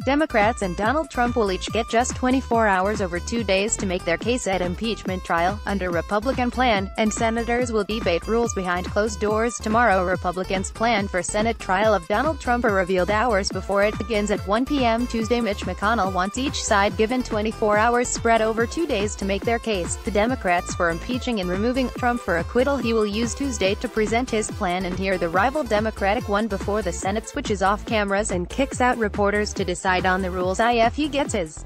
Democrats and Donald Trump will each get just 24 hours over 2 days to make their case at impeachment trial, under Republican plan, and senators will debate rules behind closed doors tomorrow. Republicans' plan for Senate trial of Donald Trump are revealed hours before it begins at 1 p.m. Tuesday. Mitch McConnell wants each side given 24 hours spread over 2 days to make their case. The Democrats for impeaching and removing Trump for acquittal. He will use Tuesday to present his plan and hear the rival Democratic one before the Senate switches off cameras and kicks out reporters to decide on the rules. If he gets his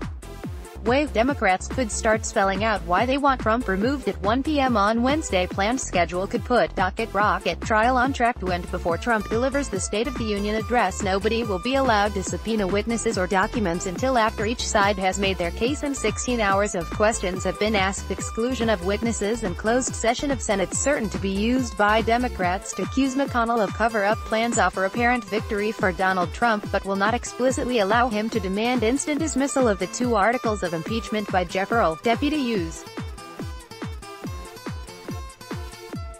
way, Democrats could start spelling out why they want Trump removed at 1 p.m. on Wednesday. Planned schedule could put rocket trial on track to end before Trump delivers the State of the Union address. Nobody will be allowed to subpoena witnesses or documents until after each side has made their case and 16 hours of questions have been asked. Exclusion of witnesses and closed session of Senate certain to be used by Democrats to accuse McConnell of cover-up plans. Offer apparent victory for Donald Trump, but will not explicitly allow him to demand instant dismissal of the 2 articles of impeachment by Jeff Earl, Deputy U.S.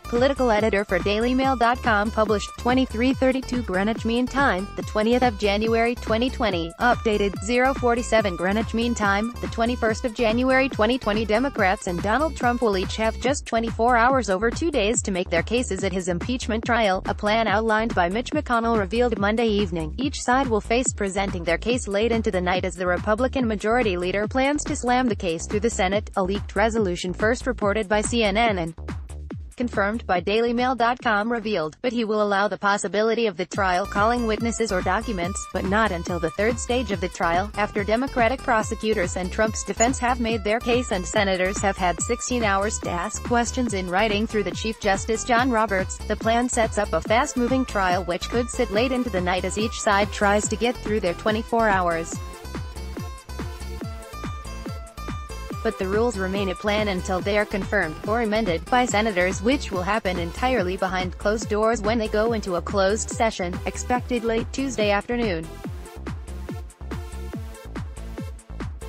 political editor for DailyMail.com, published 23:32 Greenwich Mean Time, the 20th of January 2020, updated 0:47 Greenwich Mean Time, the 21st of January 2020. Democrats and Donald Trump will each have just 24 hours over 2 days to make their cases at his impeachment trial, a plan outlined by Mitch McConnell revealed Monday evening. Each side will face presenting their case late into the night as the Republican Majority Leader plans to slam the case through the Senate, a leaked resolution first reported by CNN and confirmed by DailyMail.com revealed, but he will allow the possibility of the trial calling witnesses or documents, but not until the third stage of the trial, after Democratic prosecutors and Trump's defense have made their case and senators have had 16 hours to ask questions in writing through the Chief Justice John Roberts. The plan sets up a fast-moving trial which could sit late into the night as each side tries to get through their 24 hours. But the rules remain a plan until they are confirmed, or amended, by senators, which will happen entirely behind closed doors when they go into a closed session, expected late Tuesday afternoon.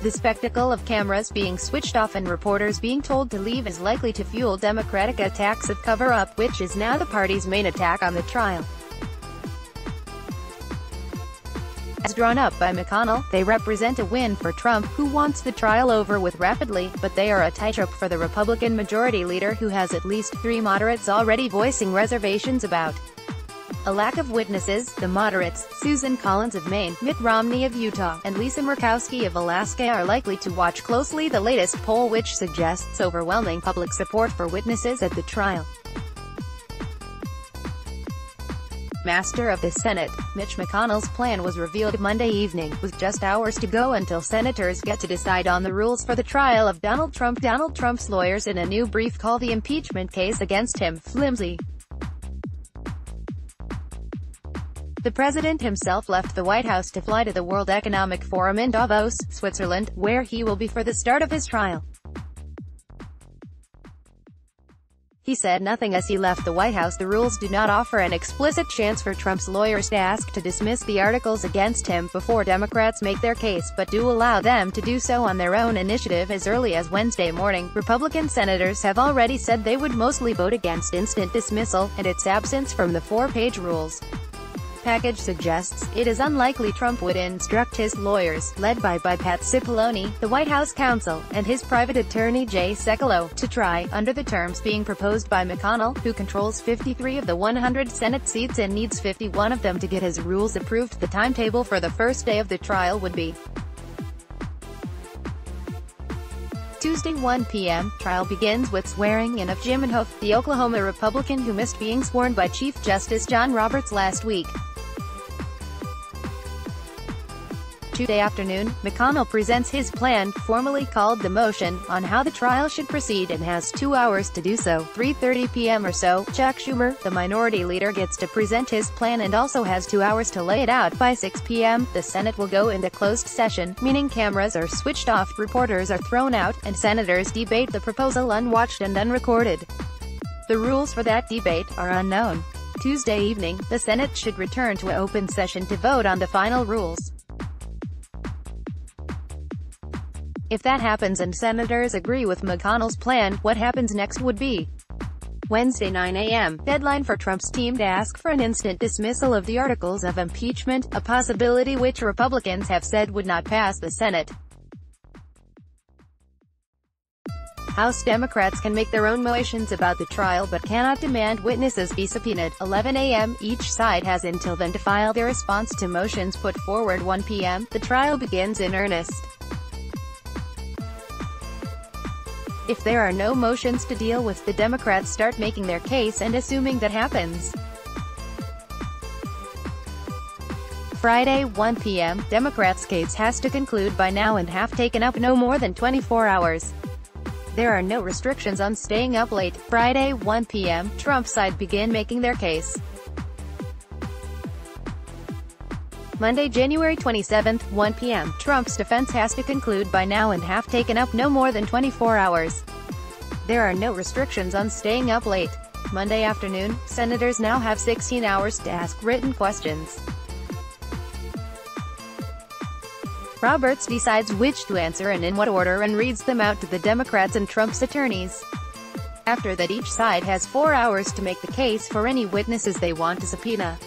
The spectacle of cameras being switched off and reporters being told to leave is likely to fuel Democratic attacks of cover-up, which is now the party's main attack on the trial. As drawn up by McConnell, they represent a win for Trump, who wants the trial over with rapidly, but they are a tightrope for the Republican Majority Leader, who has at least 3 moderates already voicing reservations about a lack of witnesses. The moderates, Susan Collins of Maine, Mitt Romney of Utah, and Lisa Murkowski of Alaska, are likely to watch closely the latest poll, which suggests overwhelming public support for witnesses at the trial. Master of the Senate, Mitch McConnell's plan was revealed Monday evening, with just hours to go until senators get to decide on the rules for the trial of Donald Trump. Donald Trump's lawyers in a new brief call the impeachment case against him flimsy. The president himself left the White House to fly to the World Economic Forum in Davos, Switzerland, where he will be for the start of his trial. He said nothing as he left the White House. The rules do not offer an explicit chance for Trump's lawyers to ask to dismiss the articles against him before Democrats make their case, but do allow them to do so on their own initiative as early as Wednesday morning. Republican senators have already said they would mostly vote against instant dismissal, and its absence from the 4-page rules package suggests it is unlikely Trump would instruct his lawyers, led by Pat Cipollone, the White House counsel, and his private attorney Jay Sekulow, to try, under the terms being proposed by McConnell, who controls 53 of the 100 Senate seats and needs 51 of them to get his rules approved. The timetable for the first day of the trial would be Tuesday 1 p.m. Trial begins with swearing in of Jim Inhofe, the Oklahoma Republican who missed being sworn by Chief Justice John Roberts last week. Tuesday afternoon, McConnell presents his plan, formally called the motion, on how the trial should proceed and has 2 hours to do so. 3:30 p.m. or so, Chuck Schumer, the minority leader, gets to present his plan and also has 2 hours to lay it out. By 6 p.m., the Senate will go into closed session, meaning cameras are switched off, reporters are thrown out, and senators debate the proposal unwatched and unrecorded. The rules for that debate are unknown. Tuesday evening, the Senate should return to an open session to vote on the final rules. If that happens and senators agree with McConnell's plan, what happens next would be Wednesday 9 a.m., deadline for Trump's team to ask for an instant dismissal of the articles of impeachment, a possibility which Republicans have said would not pass the Senate. House Democrats can make their own motions about the trial but cannot demand witnesses be subpoenaed. 11 a.m. Each side has until then to file their response to motions put forward. 1 p.m. The trial begins in earnest. If there are no motions to deal with, the Democrats start making their case, and assuming that happens, Friday, 1 p.m., Democrats' case has to conclude by now and have taken up no more than 24 hours. There are no restrictions on staying up late. Friday, 1 p.m., Trump's side begin making their case. Monday, January 27, 1 p.m., Trump's defense has to conclude by now and have taken up no more than 24 hours. There are no restrictions on staying up late. Monday afternoon, senators now have 16 hours to ask written questions. Roberts decides which to answer and in what order and reads them out to the Democrats and Trump's attorneys. After that, each side has 4 hours to make the case for any witnesses they want to subpoena.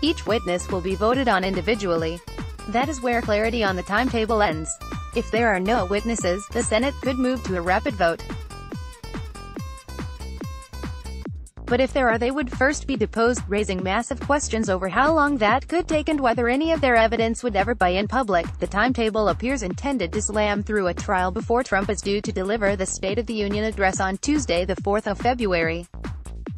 Each witness will be voted on individually. That is where clarity on the timetable ends. If there are no witnesses, the Senate could move to a rapid vote. But if there are, they would first be deposed, raising massive questions over how long that could take and whether any of their evidence would ever be in public. The timetable appears intended to slam through a trial before Trump is due to deliver the State of the Union address on Tuesday, the 4th of February.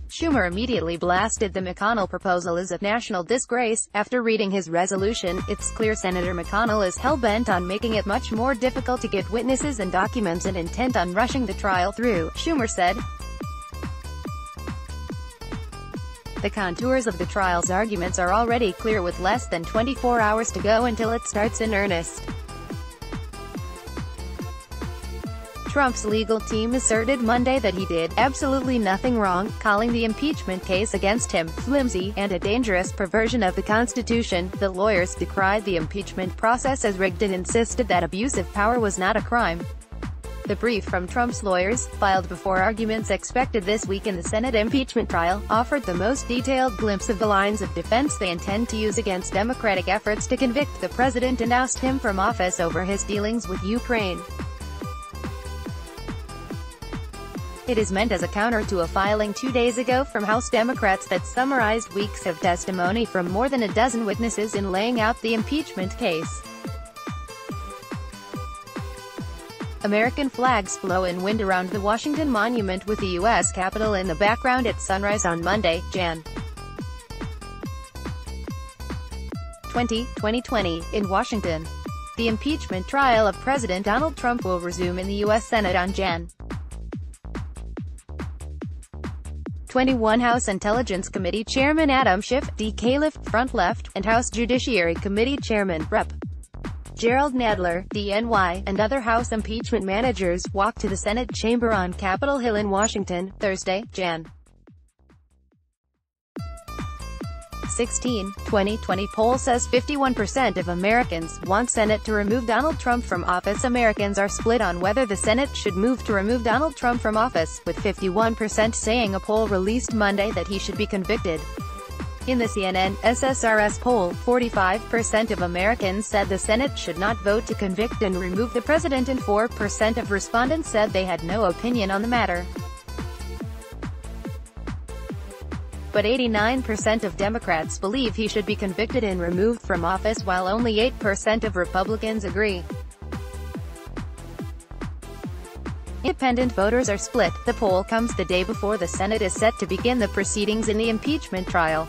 Schumer immediately blasted the McConnell proposal as a national disgrace. After reading his resolution, it's clear Senator McConnell is hell-bent on making it much more difficult to get witnesses and documents and intent on rushing the trial through, Schumer said. The contours of the trial's arguments are already clear, with less than 24 hours to go until it starts in earnest. Trump's legal team asserted Monday that he did absolutely nothing wrong, calling the impeachment case against him flimsy and a dangerous perversion of the Constitution. The lawyers decried the impeachment process as rigged and insisted that abuse of power was not a crime. The brief from Trump's lawyers, filed before arguments expected this week in the Senate impeachment trial, offered the most detailed glimpse of the lines of defense they intend to use against Democratic efforts to convict the president and oust him from office over his dealings with Ukraine. It is meant as a counter to a filing 2 days ago from House Democrats that summarized weeks of testimony from more than a dozen witnesses in laying out the impeachment case. American flags blow in wind around the Washington Monument, with the U.S. Capitol in the background at sunrise on Monday, Jan. 2020, in Washington. The impeachment trial of President Donald Trump will resume in the U.S. Senate on Jan. 21 House Intelligence Committee Chairman Adam Schiff, D. Califf, Front Left, and House Judiciary Committee Chairman, Rep. Gerald Nadler, DNY, and other House impeachment managers walked to the Senate chamber on Capitol Hill in Washington, Thursday, Jan. 16, 2020 poll says 51% of Americans want Senate to remove Donald Trump from office. Americans are split on whether the Senate should move to remove Donald Trump from office, with 51% saying a poll released Monday that he should be convicted. In the CNN SSRS poll, 45% of Americans said the Senate should not vote to convict and remove the president, and 4% of respondents said they had no opinion on the matter. But 89% of Democrats believe he should be convicted and removed from office, while only 8% of Republicans agree. Independent voters are split. The poll comes the day before the Senate is set to begin the proceedings in the impeachment trial.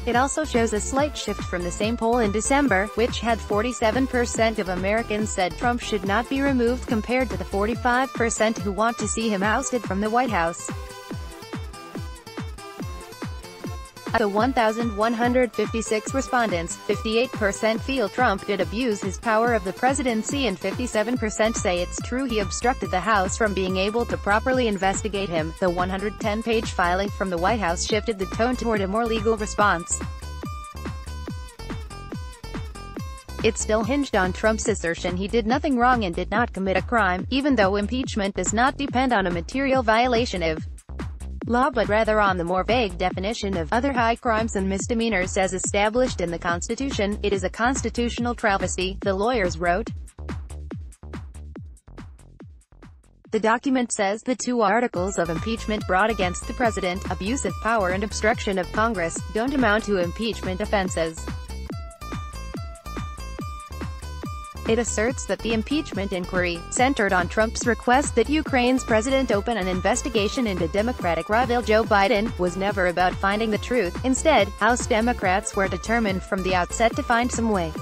It also shows a slight shift from the same poll in December, which had 47% of Americans said Trump should not be removed, compared to the 45% who want to see him ousted from the White House. Of the 1,156 respondents, 58% feel Trump did abuse his power of the presidency, and 57% say it's true he obstructed the House from being able to properly investigate him. The 110-page filing from the White House shifted the tone toward a more legal response. It still hinged on Trump's assertion he did nothing wrong and did not commit a crime, even though impeachment does not depend on a material violation of law but rather on the more vague definition of other high crimes and misdemeanors as established in the Constitution. It is a constitutional travesty, the lawyers wrote. The document says the two articles of impeachment brought against the president, abuse of power and obstruction of Congress, don't amount to impeachment offenses. It asserts that the impeachment inquiry, centered on Trump's request that Ukraine's president open an investigation into Democratic rival Joe Biden, was never about finding the truth. Instead, House Democrats were determined from the outset to find some way,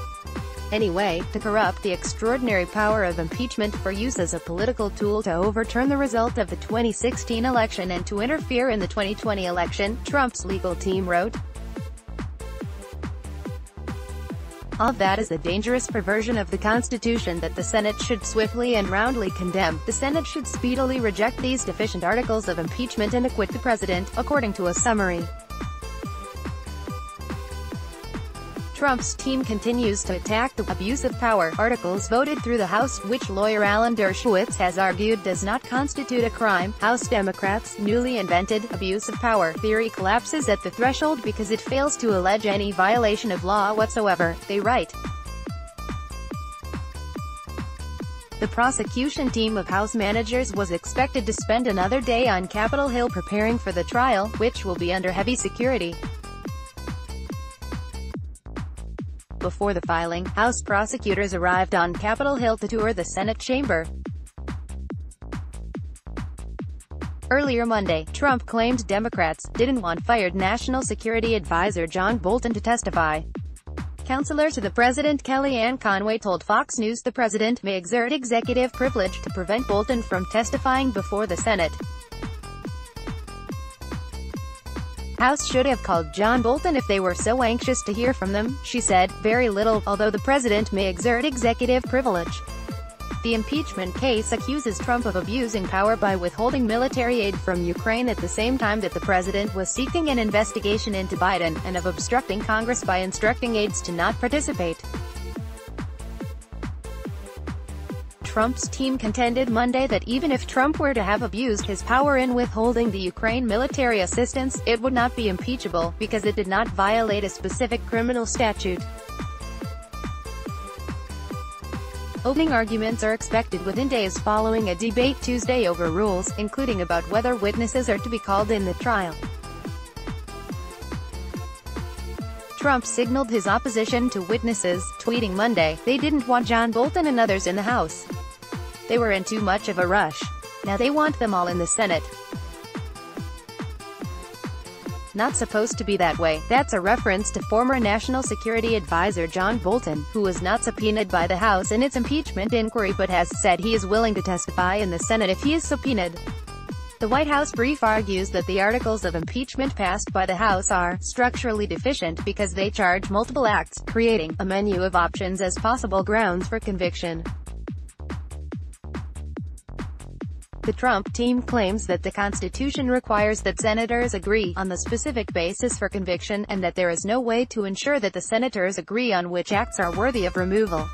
anyway, to corrupt the extraordinary power of impeachment for use as a political tool to overturn the result of the 2016 election and to interfere in the 2020 election, Trump's legal team wrote. All that is a dangerous perversion of the Constitution that the Senate should swiftly and roundly condemn. The Senate should speedily reject these deficient articles of impeachment and acquit the president, according to a summary. Trump's team continues to attack the abuse of power articles voted through the House, which lawyer Alan Dershowitz has argued does not constitute a crime. House Democrats' newly invented abuse of power theory collapses at the threshold because it fails to allege any violation of law whatsoever, they write. The prosecution team of House managers was expected to spend another day on Capitol Hill preparing for the trial, which will be under heavy security. Before the filing, House prosecutors arrived on Capitol Hill to tour the Senate chamber. Earlier Monday, Trump claimed Democrats didn't want fired National Security Advisor John Bolton to testify. Counselor to the president Kellyanne Conway told Fox News the president may exert executive privilege to prevent Bolton from testifying before the Senate. House should have called John Bolton if they were so anxious to hear from them, she said. Very little, although the president may exert executive privilege. The impeachment case accuses Trump of abusing power by withholding military aid from Ukraine at the same time that the president was seeking an investigation into Biden, and of obstructing Congress by instructing aides to not participate. Trump's team contended Monday that even if Trump were to have abused his power in withholding the Ukraine military assistance, it would not be impeachable, because it did not violate a specific criminal statute. Opening arguments are expected within days following a debate Tuesday over rules, including about whether witnesses are to be called in the trial. Trump signaled his opposition to witnesses, tweeting Monday, "They didn't want John Bolton and others in the House. They were in too much of a rush. Now they want them all in the Senate. Not supposed to be that way." That's a reference to former National Security Advisor John Bolton, who was not subpoenaed by the House in its impeachment inquiry but has said he is willing to testify in the Senate if he is subpoenaed. The White House brief argues that the articles of impeachment passed by the House are structurally deficient because they charge multiple acts, creating a menu of options as possible grounds for conviction. The Trump team claims that the Constitution requires that senators agree on the specific basis for conviction, and that there is no way to ensure that the senators agree on which acts are worthy of removal.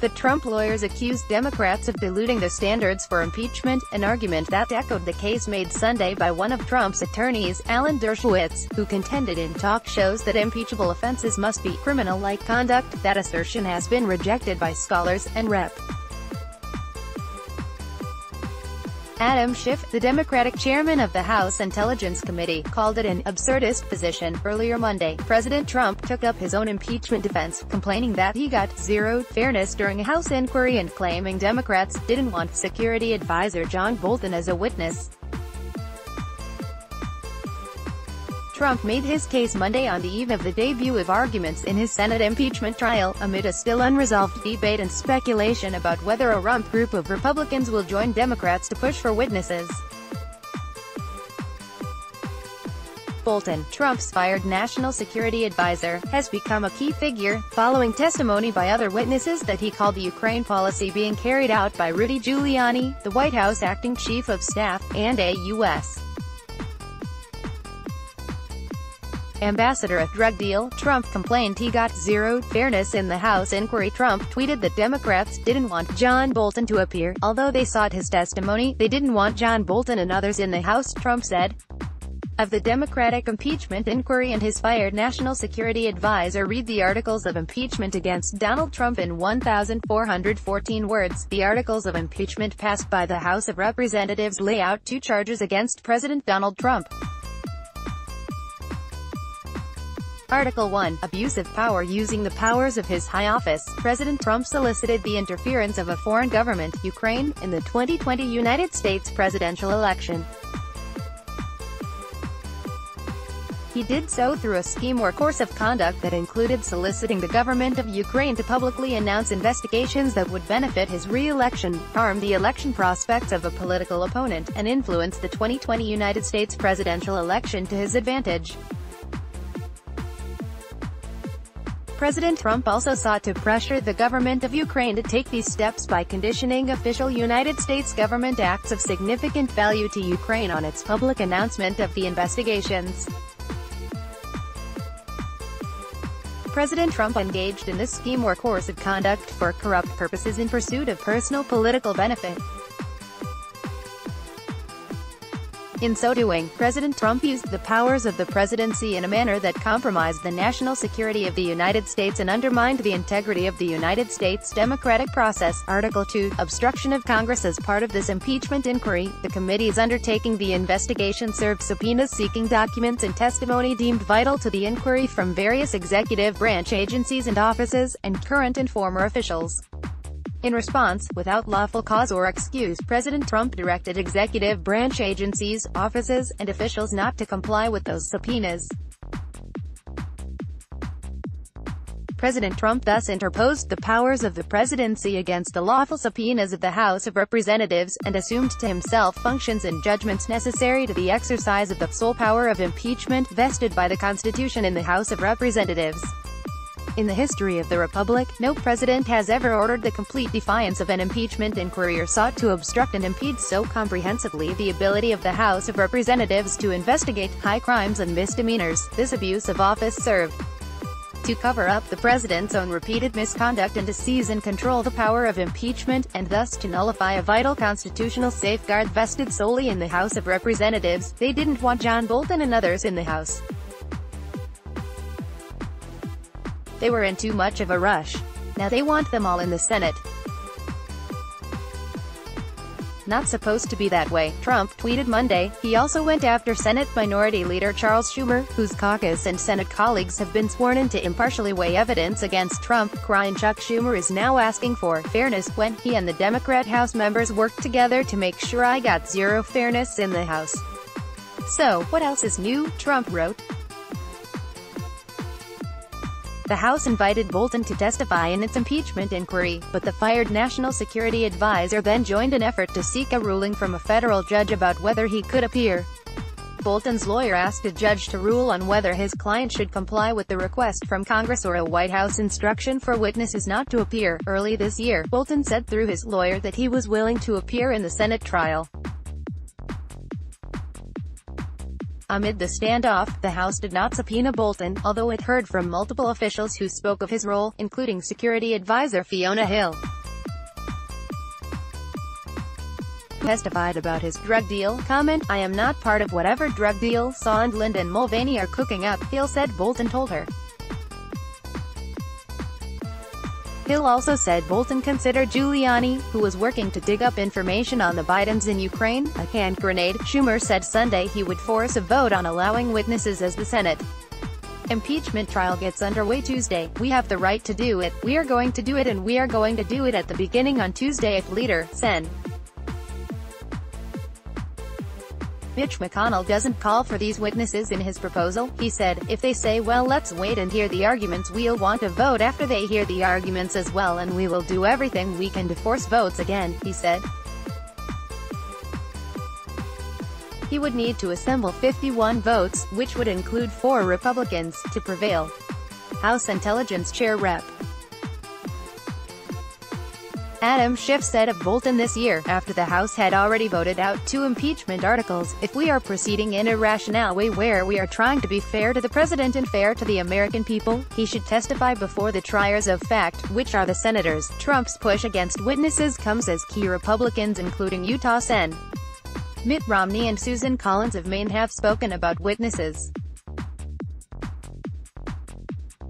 The Trump lawyers accused Democrats of diluting the standards for impeachment, an argument that echoed the case made Sunday by one of Trump's attorneys, Alan Dershowitz, who contended in talk shows that impeachable offenses must be criminal-like conduct. That assertion has been rejected by scholars, and Rep. Adam Schiff, the Democratic chairman of the House Intelligence Committee, called it an absurdist position. Earlier Monday, President Trump took up his own impeachment defense, complaining that he got zero fairness during a House inquiry and claiming Democrats didn't want Security Advisor John Bolton as a witness. Trump made his case Monday on the eve of the debut of arguments in his Senate impeachment trial, amid a still unresolved debate and speculation about whether a rump group of Republicans will join Democrats to push for witnesses. Bolton, Trump's fired National Security Advisor, has become a key figure, following testimony by other witnesses that he called the Ukraine policy being carried out by Rudy Giuliani, the White House acting chief of staff, and a U.S. Ambassador, a drug deal. Trump complained he got zero fairness in the House inquiry. Trump tweeted that Democrats didn't want John Bolton to appear. Although they sought his testimony, they didn't want John Bolton and others in the House, Trump said. Of the Democratic impeachment inquiry and his fired national security advisor, read the articles of impeachment against Donald Trump in 1,414 words. The articles of impeachment passed by the House of Representatives lay out 2 charges against President Donald Trump. Article 1. Abuse of power. Using the powers of his high office, President Trump solicited the interference of a foreign government, Ukraine, in the 2020 United States presidential election. He did so through a scheme or course of conduct that included soliciting the government of Ukraine to publicly announce investigations that would benefit his re-election, harm the election prospects of a political opponent, and influence the 2020 United States presidential election to his advantage. President Trump also sought to pressure the government of Ukraine to take these steps by conditioning official United States government acts of significant value to Ukraine on its public announcement of the investigations. President Trump engaged in this scheme or course of conduct for corrupt purposes in pursuit of personal political benefit. In so doing, President Trump used the powers of the presidency in a manner that compromised the national security of the United States and undermined the integrity of the United States democratic process. Article 2. Obstruction of Congress. As part of this impeachment inquiry, the committees undertaking the investigation served subpoenas seeking documents and testimony deemed vital to the inquiry from various executive branch agencies and offices, and current and former officials. In response, without lawful cause or excuse, President Trump directed executive branch agencies, offices, and officials not to comply with those subpoenas. President Trump thus interposed the powers of the presidency against the lawful subpoenas of the House of Representatives, and assumed to himself functions and judgments necessary to the exercise of the sole power of impeachment vested by the Constitution in the House of Representatives. In the history of the Republic, no president has ever ordered the complete defiance of an impeachment inquiry or sought to obstruct and impede so comprehensively the ability of the House of Representatives to investigate high crimes and misdemeanors. This abuse of office served to cover up the president's own repeated misconduct and to seize and control the power of impeachment, and thus to nullify a vital constitutional safeguard vested solely in the House of Representatives. They didn't want John Bolton and others in the House. They were in too much of a rush. Now they want them all in the Senate. Not supposed to be that way, Trump tweeted Monday. He also went after Senate Minority Leader Charles Schumer, whose caucus and Senate colleagues have been sworn in to impartially weigh evidence against Trump, crying Chuck Schumer is now asking for fairness when he and the Democrat House members worked together to make sure I got zero fairness in the House. So, what else is new? Trump wrote. The House invited Bolton to testify in its impeachment inquiry, but the fired national security advisor then joined an effort to seek a ruling from a federal judge about whether he could appear. Bolton's lawyer asked a judge to rule on whether his client should comply with the request from Congress or a White House instruction for witnesses not to appear. Early this year, Bolton said through his lawyer that he was willing to appear in the Senate trial. Amid the standoff, the House did not subpoena Bolton, although it heard from multiple officials who spoke of his role, including Security Advisor Fiona Hill, who testified about his drug deal. Comment: I am not part of whatever drug deal Sondland and Mulvaney are cooking up, Hill said Bolton told her. Hill also said Bolton considered Giuliani, who was working to dig up information on the Bidens in Ukraine, a hand grenade. Schumer said Sunday he would force a vote on allowing witnesses as the Senate impeachment trial gets underway Tuesday. We have the right to do it, we are going to do it, and we are going to do it at the beginning on Tuesday. If Leader Sen. Mitch McConnell doesn't call for these witnesses in his proposal, he said. If they say, well, let's wait and hear the arguments, we'll want a vote after they hear the arguments as well, and we will do everything we can to force votes again, he said. He would need to assemble 51 votes, which would include 4 Republicans, to prevail. House Intelligence Chair Rep. Adam Schiff said of Bolton this year, after the House had already voted out 2 impeachment articles, "If we are proceeding in a rational way where we are trying to be fair to the president and fair to the American people, he should testify before the triers of fact, which are the senators." Trump's push against witnesses comes as key Republicans including Utah Sen. Mitt Romney and Susan Collins of Maine have spoken about witnesses.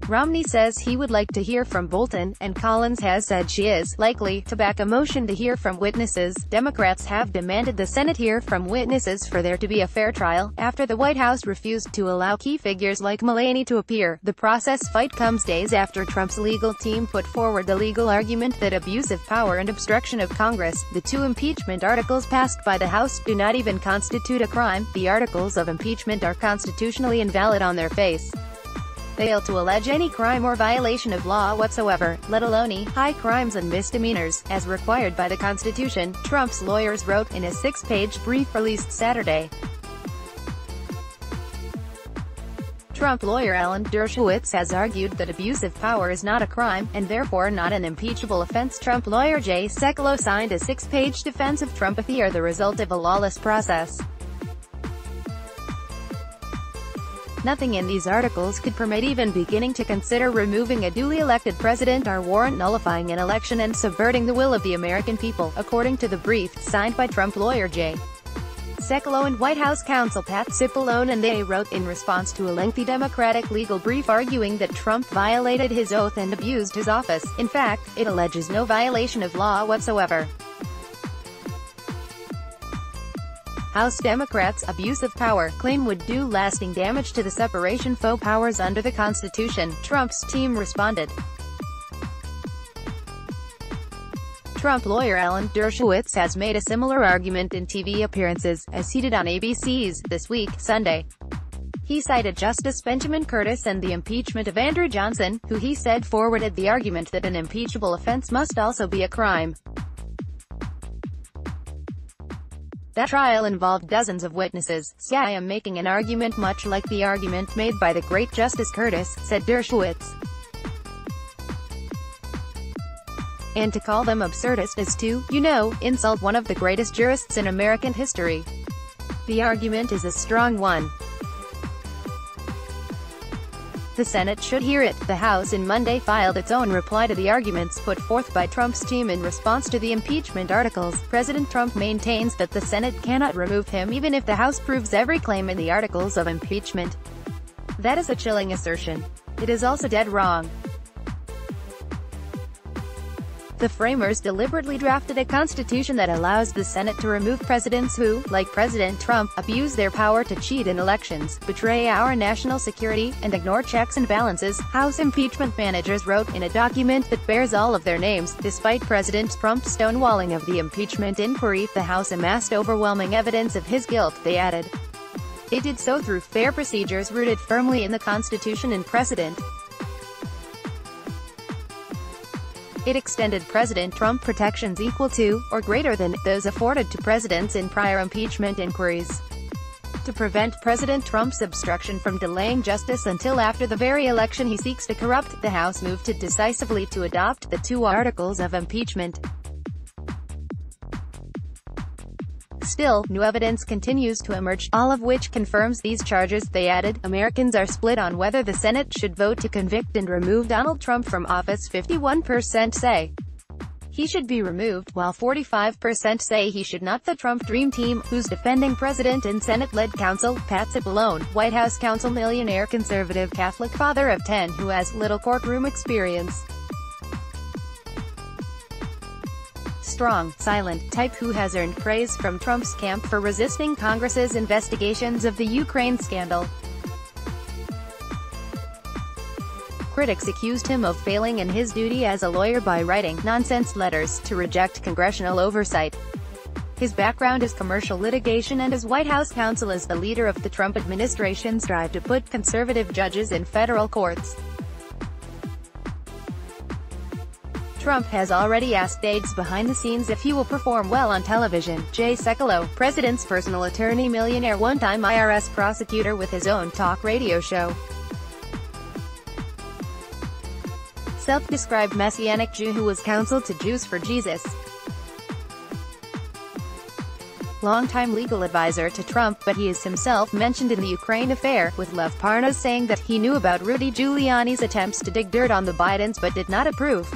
Romney says he would like to hear from Bolton, and Collins has said she is likely to back a motion to hear from witnesses. Democrats have demanded the Senate hear from witnesses for there to be a fair trial, after the White House refused to allow key figures like Mulaney to appear. The process fight comes days after Trump's legal team put forward the legal argument that abuse of power and obstruction of Congress, the 2 impeachment articles passed by the House, do not even constitute a crime. The articles of impeachment are constitutionally invalid on their face. They fail to allege any crime or violation of law whatsoever, let alone any high crimes and misdemeanors, as required by the Constitution, Trump's lawyers wrote in a 6-page brief released Saturday. Trump lawyer Alan Dershowitz has argued that abuse of power is not a crime, and therefore not an impeachable offense. Trump lawyer Jay Sekulow signed a 6-page defense of Trump are the result of a lawless process. Nothing in these articles could permit even beginning to consider removing a duly elected president or warrant nullifying an election and subverting the will of the American people, according to the brief, signed by Trump lawyer Jay Sekulow and White House counsel Pat Cipollone, and they wrote in response to a lengthy Democratic legal brief arguing that Trump violated his oath and abused his office. In fact, it alleges no violation of law whatsoever. House Democrats' abuse of power claim would do lasting damage to the separation of powers under the Constitution. Trump's team responded. Trump lawyer Alan Dershowitz has made a similar argument in TV appearances, as he did on ABC's This Week, Sunday. He cited Justice Benjamin Curtis and the impeachment of Andrew Johnson, who he said forwarded the argument that an impeachable offense must also be a crime. That trial involved dozens of witnesses, so I am making an argument much like the argument made by the great Justice Curtis, said Dershowitz. And to call them absurdist is to, insult one of the greatest jurists in American history. The argument is a strong one. The Senate should hear it. The House on Monday filed its own reply to the arguments put forth by Trump's team in response to the impeachment articles. President Trump maintains that the Senate cannot remove him even if the House proves every claim in the articles of impeachment. That is a chilling assertion. It is also dead wrong. The framers deliberately drafted a constitution that allows the Senate to remove presidents who, like President Trump, abuse their power to cheat in elections, betray our national security, and ignore checks and balances, House impeachment managers wrote in a document that bears all of their names. Despite President Trump's stonewalling of the impeachment inquiry, the House amassed overwhelming evidence of his guilt, they added. It did so through fair procedures rooted firmly in the Constitution and precedent. It extended President Trump protections equal to, or greater than, those afforded to presidents in prior impeachment inquiries. To prevent President Trump's obstruction from delaying justice until after the very election he seeks to corrupt, the House moved decisively to adopt the 2 articles of impeachment. Still, new evidence continues to emerge, all of which confirms these charges. They added, Americans are split on whether the Senate should vote to convict and remove Donald Trump from office. 51% say he should be removed, while 45% say he should not. The Trump Dream Team, whose defending president and Senate-led counsel, Pat Cipollone, White House counsel millionaire conservative Catholic father of 10 who has little courtroom experience. Strong, silent type who has earned praise from Trump's camp for resisting Congress's investigations of the Ukraine scandal. Critics accused him of failing in his duty as a lawyer by writing nonsense letters to reject congressional oversight. His background is commercial litigation, and as White House counsel is the leader of the Trump administration's drive to put conservative judges in federal courts. Trump has already asked aides behind the scenes if he will perform well on television. Jay Sekulow, president's personal attorney, millionaire, one-time IRS prosecutor with his own talk radio show, self-described Messianic Jew who was counsel to Jews for Jesus. Longtime legal advisor to Trump, but he is himself mentioned in the Ukraine affair, with Lev Parnas saying that he knew about Rudy Giuliani's attempts to dig dirt on the Bidens but did not approve.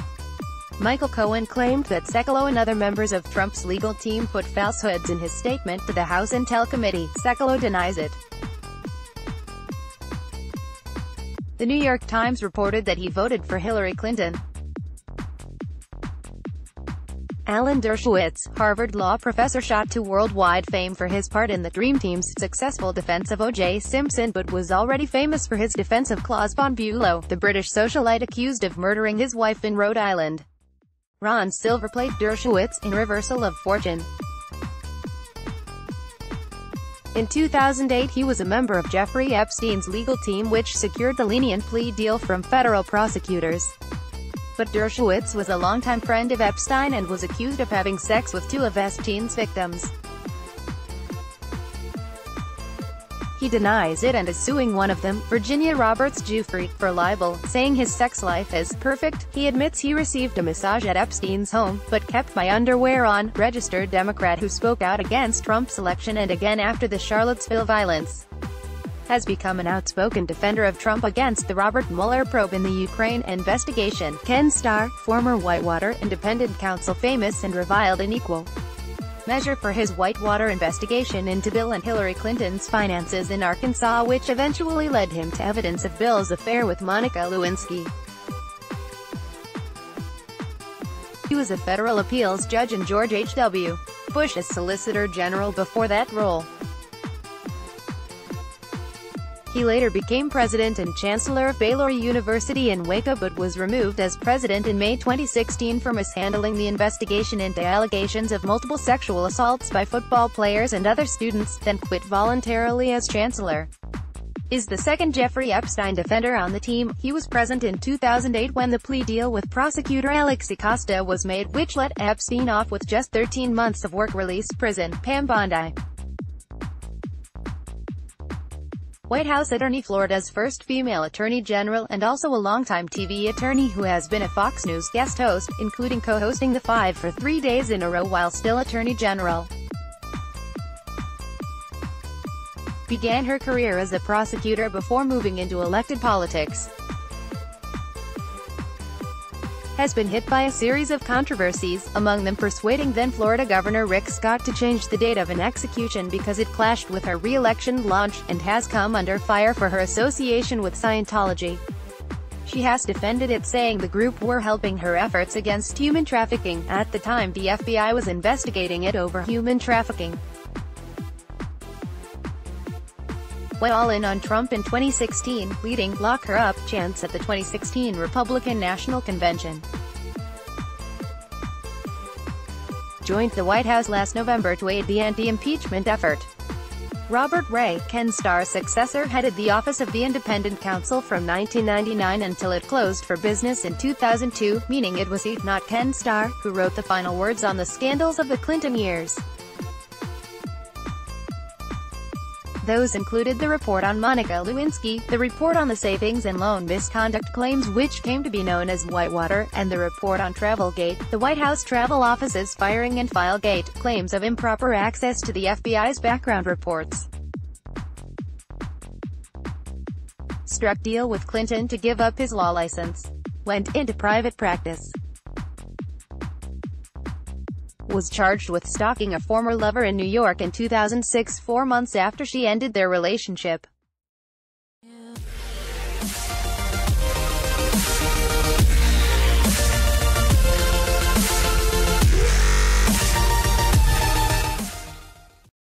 Michael Cohen claimed that Sekulow and other members of Trump's legal team put falsehoods in his statement to the House Intel Committee. Sekulow denies it. The New York Times reported that he voted for Hillary Clinton. Alan Dershowitz, Harvard law professor shot to worldwide fame for his part in the Dream Team's successful defense of O.J. Simpson, but was already famous for his defense of Claus von Bülow, the British socialite accused of murdering his wife in Rhode Island. Ron Silver played Dershowitz in Reversal of Fortune. In 2008 he was a member of Jeffrey Epstein's legal team, which secured the lenient plea deal from federal prosecutors. But Dershowitz was a longtime friend of Epstein and was accused of having sex with two of Epstein's victims. He denies it and is suing one of them, Virginia Roberts Giuffre, for libel, saying his sex life is perfect. He admits he received a massage at Epstein's home, but kept my underwear on. Registered Democrat who spoke out against Trump's election and again after the Charlottesville violence, has become an outspoken defender of Trump against the Robert Mueller probe in the Ukraine investigation. Ken Starr, former Whitewater independent counsel, famous and reviled in equal measure for his Whitewater investigation into Bill and Hillary Clinton's finances in Arkansas, which eventually led him to evidence of Bill's affair with Monica Lewinsky. He was a federal appeals judge in George H.W. Bush's Solicitor General before that role. He later became president and chancellor of Baylor University in Waco, but was removed as president in May 2016 for mishandling the investigation into allegations of multiple sexual assaults by football players and other students, then quit voluntarily as chancellor. Is the second Jeffrey Epstein defender on the team. He was present in 2008 when the plea deal with prosecutor Alex Acosta was made, which let Epstein off with just 13 months of work release. Prison. Pam Bondi. White House attorney, Florida's first female attorney general, and also a longtime TV attorney who has been a Fox News guest host, including co-hosting The Five for 3 days in a row while still attorney general. Began her career as a prosecutor before moving into elected politics. Has been hit by a series of controversies, among them persuading then-Florida Governor Rick Scott to change the date of an execution because it clashed with her re-election launch, and has come under fire for her association with Scientology. She has defended it, saying the group were helping her efforts against human trafficking. At the time, the FBI was investigating it over human trafficking. Went all in on Trump in 2016, leading "Lock Her Up" chants at the 2016 Republican National Convention. Joined the White House last November to aid the anti-impeachment effort. Robert Ray, Ken Starr's successor, headed the Office of the Independent Counsel from 1999 until it closed for business in 2002, meaning it was he, not Ken Starr, who wrote the final words on the scandals of the Clinton years. Those included the report on Monica Lewinsky, the report on the savings and loan misconduct claims which came to be known as Whitewater, and the report on Travelgate, the White House travel office's firing, and Filegate, claims of improper access to the FBI's background reports. Struck deal with Clinton to give up his law license. Went into private practice. Was charged with stalking a former lover in New York in 2006, 4 months after she ended their relationship.